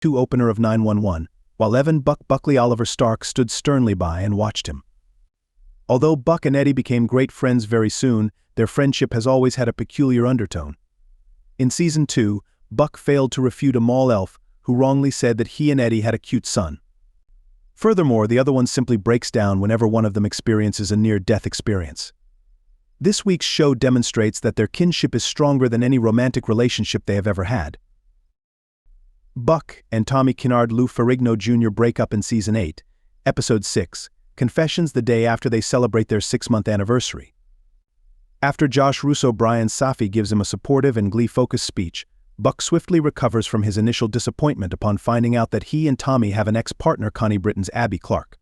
2 opener of 911, while Evan Buck Buckley Oliver Stark stood sternly by and watched him. Although Buck and Eddie became great friends very soon, their friendship has always had a peculiar undertone. In Season 2, Buck failed to refute a mall elf who wrongly said that he and Eddie had a cute son. Furthermore, the other one simply breaks down whenever one of them experiences a near-death experience. This week's show demonstrates that their kinship is stronger than any romantic relationship they have ever had. Buck and Tommy Kinard Lou Ferrigno Jr. break up in Season 8, Episode 6, Confessions, the day after they celebrate their 6-month anniversary. After Josh Russo Bryan Safi gives him a supportive and glee-focused speech, Buck swiftly recovers from his initial disappointment upon finding out that he and Tommy have an ex-partner, Connie Britton's Abby Clark.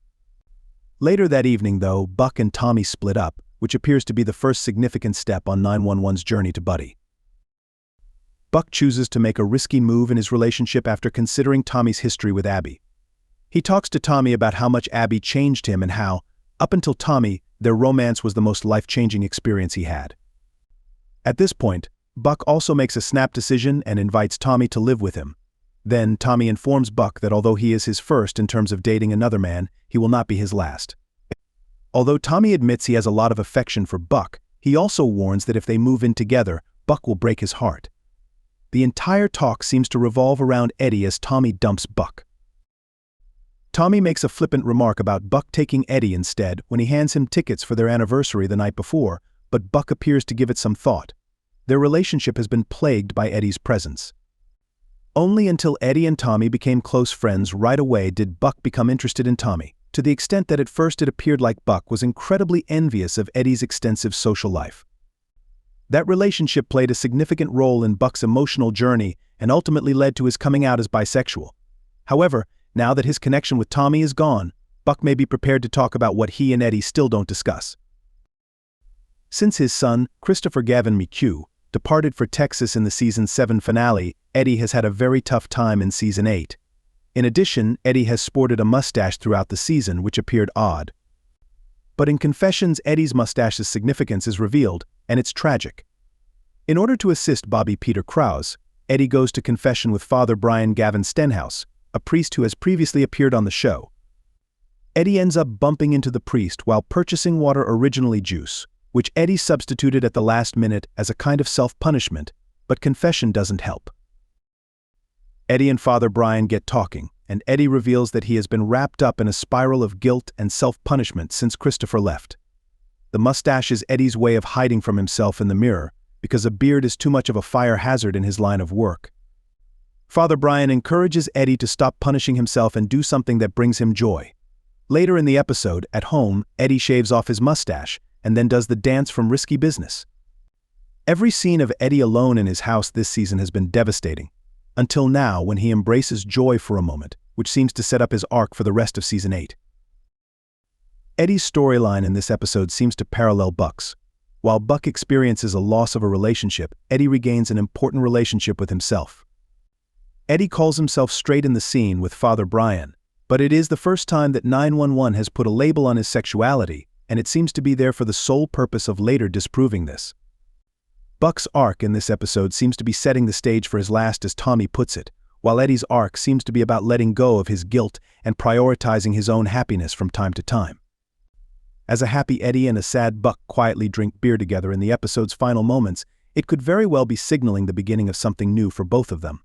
Later that evening, though, Buck and Tommy split up, which appears to be the first significant step on 911's journey to Buddie. Buck chooses to make a risky move in his relationship after considering Tommy's history with Abby. He talks to Tommy about how much Abby changed him and how, up until Tommy, their romance was the most life-changing experience he had. At this point, Buck also makes a snap decision and invites Tommy to live with him. Then, Tommy informs Buck that although he is his first in terms of dating another man, he will not be his last. Although Tommy admits he has a lot of affection for Buck, he also warns that if they move in together, Buck will break his heart. The entire talk seems to revolve around Eddie as Tommy dumps Buck. Tommy makes a flippant remark about Buck taking Eddie instead when he hands him tickets for their anniversary the night before, but Buck appears to give it some thought. Their relationship has been plagued by Eddie's presence. Only until Eddie and Tommy became close friends right away did Buck become interested in Tommy, to the extent that at first it appeared like Buck was incredibly envious of Eddie's extensive social life. That relationship played a significant role in Buck's emotional journey and ultimately led to his coming out as bisexual. However, now that his connection with Tommy is gone, Buck may be prepared to talk about what he and Eddie still don't discuss. Since his son, Christopher Gavin McHugh, departed for Texas in the Season 7 finale, Eddie has had a very tough time in Season 8. In addition, Eddie has sported a mustache throughout the season, which appeared odd. But in Confessions, Eddie's mustache's significance is revealed, and it's tragic. In order to assist Bobby Peter Krause, Eddie goes to confession with Father Brian Gavin Stenhouse, a priest who has previously appeared on the show. Eddie ends up bumping into the priest while purchasing water, originally juice, which Eddie substituted at the last minute as a kind of self-punishment, but confession doesn't help. Eddie and Father Brian get talking, and Eddie reveals that he has been wrapped up in a spiral of guilt and self-punishment since Christopher left. The mustache is Eddie's way of hiding from himself in the mirror, because a beard is too much of a fire hazard in his line of work. Father Brian encourages Eddie to stop punishing himself and do something that brings him joy. Later in the episode, at home, Eddie shaves off his mustache and then does the dance from Risky Business. Every scene of Eddie alone in his house this season has been devastating, until now when he embraces joy for a moment, which seems to set up his arc for the rest of Season 8. Eddie's storyline in this episode seems to parallel Buck's. While Buck experiences a loss of a relationship, Eddie regains an important relationship with himself. Eddie calls himself straight in the scene with Father Brian, but it is the first time that 911 has put a label on his sexuality, and it seems to be there for the sole purpose of later disproving this. Buck's arc in this episode seems to be setting the stage for his last, as Tommy puts it, while Eddie's arc seems to be about letting go of his guilt and prioritizing his own happiness from time to time. As a happy Eddie and a sad Buck quietly drink beer together in the episode's final moments, it could very well be signaling the beginning of something new for both of them.